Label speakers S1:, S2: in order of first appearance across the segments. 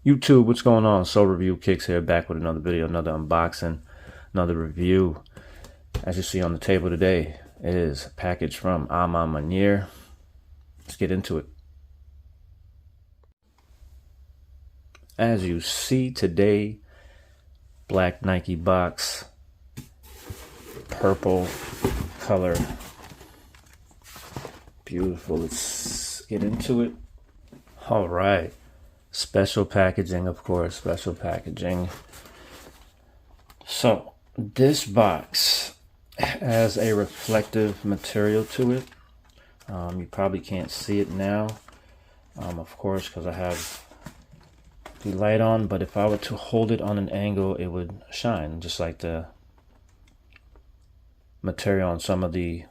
S1: YouTube, what's going on? Soul Review Kicks here, back with another video, another unboxing, another review. As you see on the table today, it is a package from A Ma Maniere. Let's get into it. As you see today, black Nike box, purple color. Beautiful. Let's get into it. All right. Special packaging, of course, special packaging. So this box has a reflective material to it. You probably can't see it now, of course, because I have the light on, but if I were to hold it on an angle, it would shine, just like the material on some of the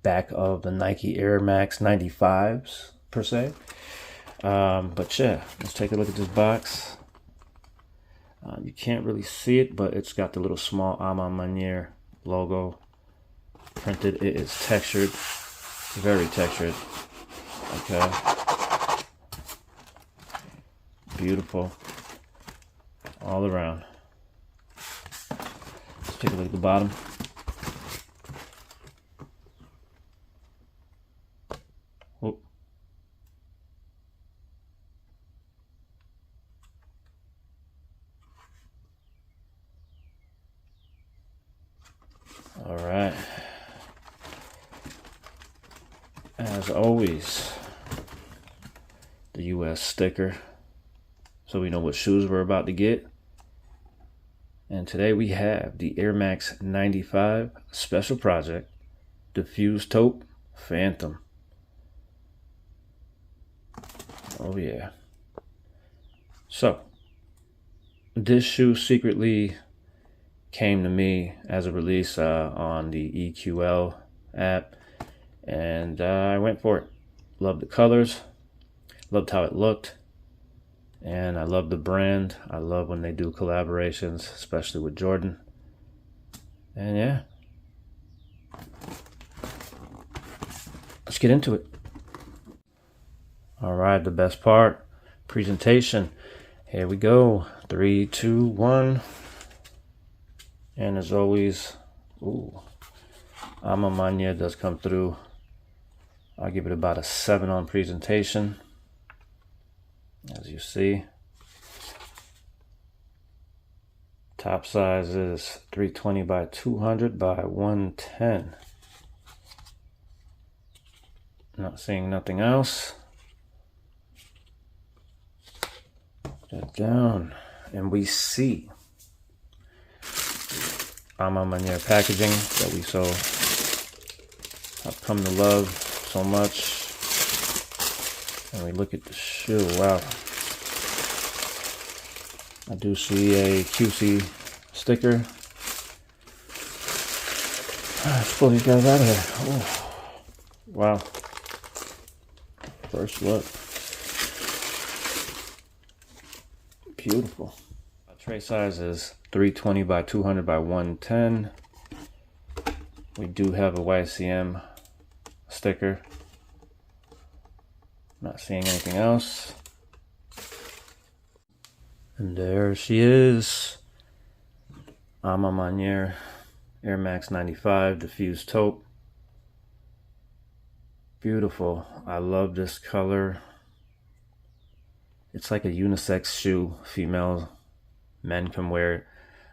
S1: back of the Nike Air Max 95s, per se. But yeah, let's take a look at this box. You can't really see it, but it's got the little small A Ma Maniere logo printed. It is textured, very textured. Okay, beautiful all around. Let's take a look at the bottom. Oh. All right. As always, the US sticker, so we know what shoes we're about to get. And today we have the Air Max 95 Special Project Diffused Taupe Phantom. Oh yeah. So this shoe secretly came to me as a release on the EQL app, and I went for it. Loved the colors, loved how it looked, and I love the brand. I love when they do collaborations, especially with Jordan. And yeah, let's get into it. All right, the best part, presentation. Here we go. 3, 2, 1. And as always, ooh, A Ma Maniere does come through. I'll give it about a 7 on presentation. As you see, top size is 320 by 200 by 110. Not seeing nothing else. Put that down, and we see A Ma Maniere packaging that we have come to love so much. And we look at the shoe. Wow, I do see a QC sticker. Let's pull these guys out of here. Oh, wow. First look. Beautiful. Tray size is 320 by 200 by 110. We do have a YCM sticker. Not seeing anything else. And there she is. A Ma Maniere Air Max 95 Diffused Taupe. Beautiful. I love this color. It's like a unisex shoe. Female, men can wear it.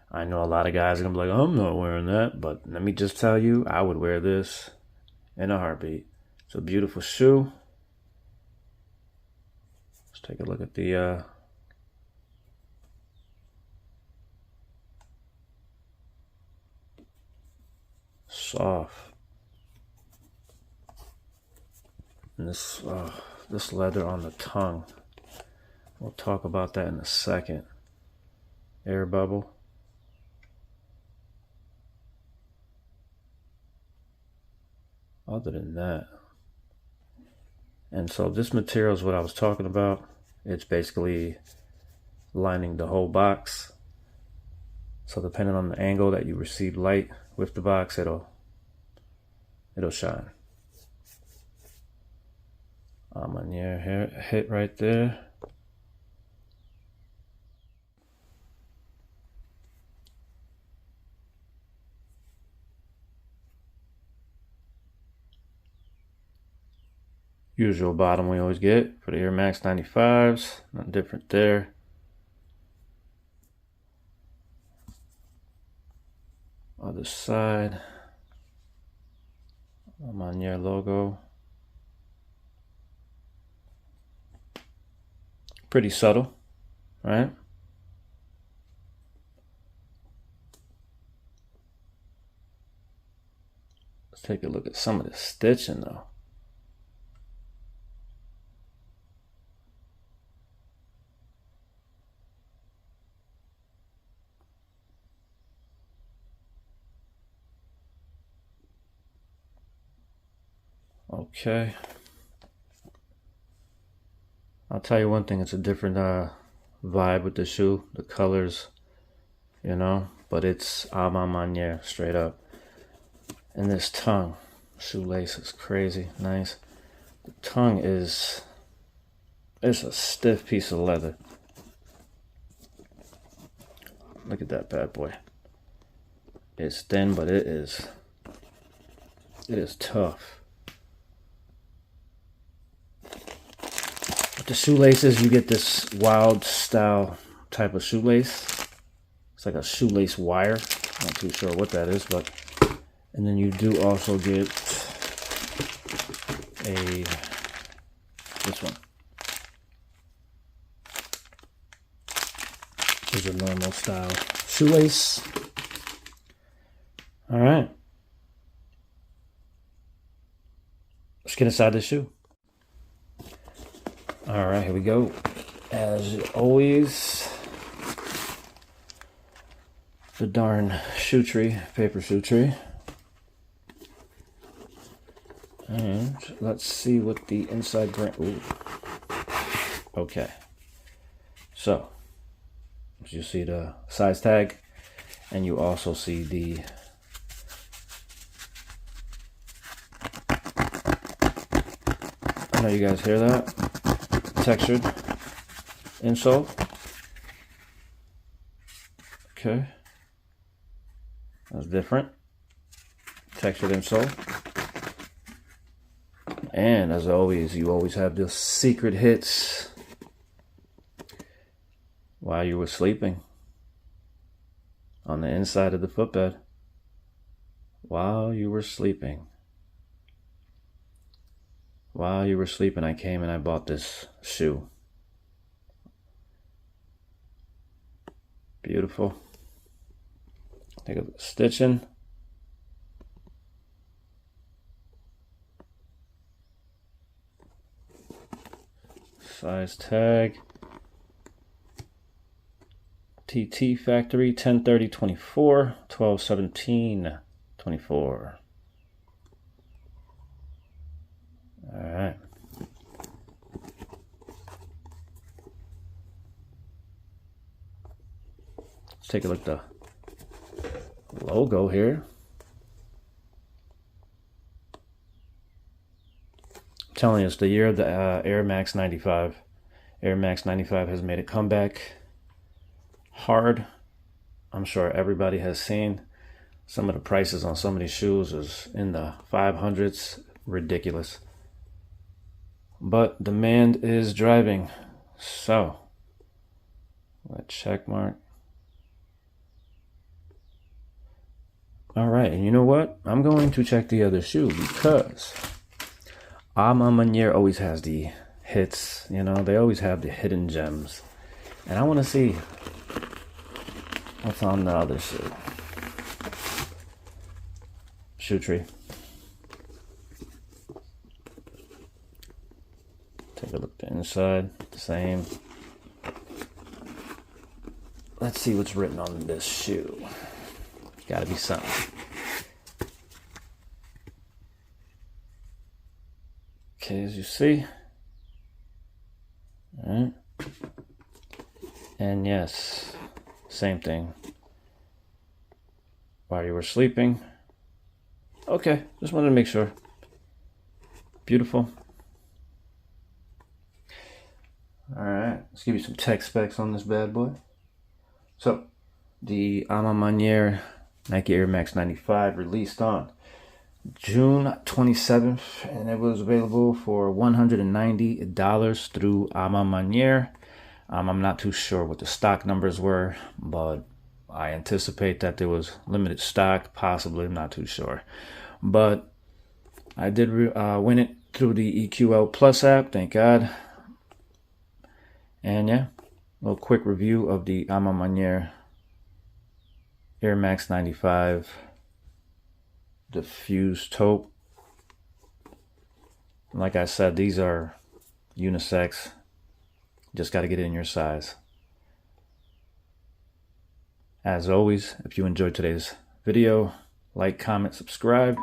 S1: I know a lot of guys are gonna be like, I'm not wearing that, but let me just tell you, I would wear this in a heartbeat. It's a beautiful shoe. Let's take a look at the soft. And this leather on the tongue. We'll talk about that in a second. Air bubble. Other than that, and so this material is what I was talking about. It's basically lining the whole box, so depending on the angle that you receive light with the box, it'll shine. A Ma Maniere hit right there. Usual bottom we always get for the Air Max 95s. Nothing different there. Other side. A Ma Maniere logo. Pretty subtle, right? Let's take a look at some of the stitching though. Okay. I'll tell you one thing, it's a different vibe with the shoe, the colors, you know, but it's A Ma Maniere, straight up. And this tongue, shoelace is crazy, nice. The tongue is, it's a stiff piece of leather. Look at that bad boy. It's thin, but it is tough. With the shoelaces, you get this wild style type of shoelace. It's like a shoelace wire. Not too sure what that is, but and then you do also get this one. Is a normal style shoelace. All right. Let's get inside this shoe. All right, here we go. As always, the darn shoe tree, paper shoe tree. And let's see what the inside brand. Ooh. Okay. So, you see the size tag, and you also see the I know you guys hear that? Textured insole. Okay. That's different. Textured insole. And as always, you always have the secret hits while you were sleeping on the inside of the footbed. While you were sleeping. While you were sleeping, I came and I bought this shoe. Beautiful. Take a look at the stitching. Size tag. TT factory 10/30/24, 12/17/24. All right. Let's take a look at the logo here. I'm telling you, it's the year of the Air Max 95. Air Max 95 has made a comeback. Hard. I'm sure everybody has seen some of the prices on some of these shoes is in the 500s. Ridiculous. But demand is driving. So, that check mark. All right, and you know what? I'm going to check the other shoe because A Ma Maniere always has the hits. You know, they always have the hidden gems. And I want to see what's on the other shoe. Shoe tree. Take a look at the inside. Same. Let's see what's written on this shoe. Gotta be something. Okay, as you see. Alright. And yes, same thing. While you were sleeping. Okay, just wanted to make sure. Beautiful. Alright, let's give you some tech specs on this bad boy. So, the A Ma Maniere Nike Air Max 95 released on June 27th, and it was available for $190 through A Ma Maniere. I'm not too sure what the stock numbers were, but I anticipate that there was limited stock, possibly, I'm not too sure. But I did win it through the EQL Plus app, thank God. And yeah, a little quick review of the A Ma Maniere Air Max 95 Diffused Taupe. Like I said, these are unisex. Just got to get it in your size. As always, if you enjoyed today's video, like, comment, subscribe.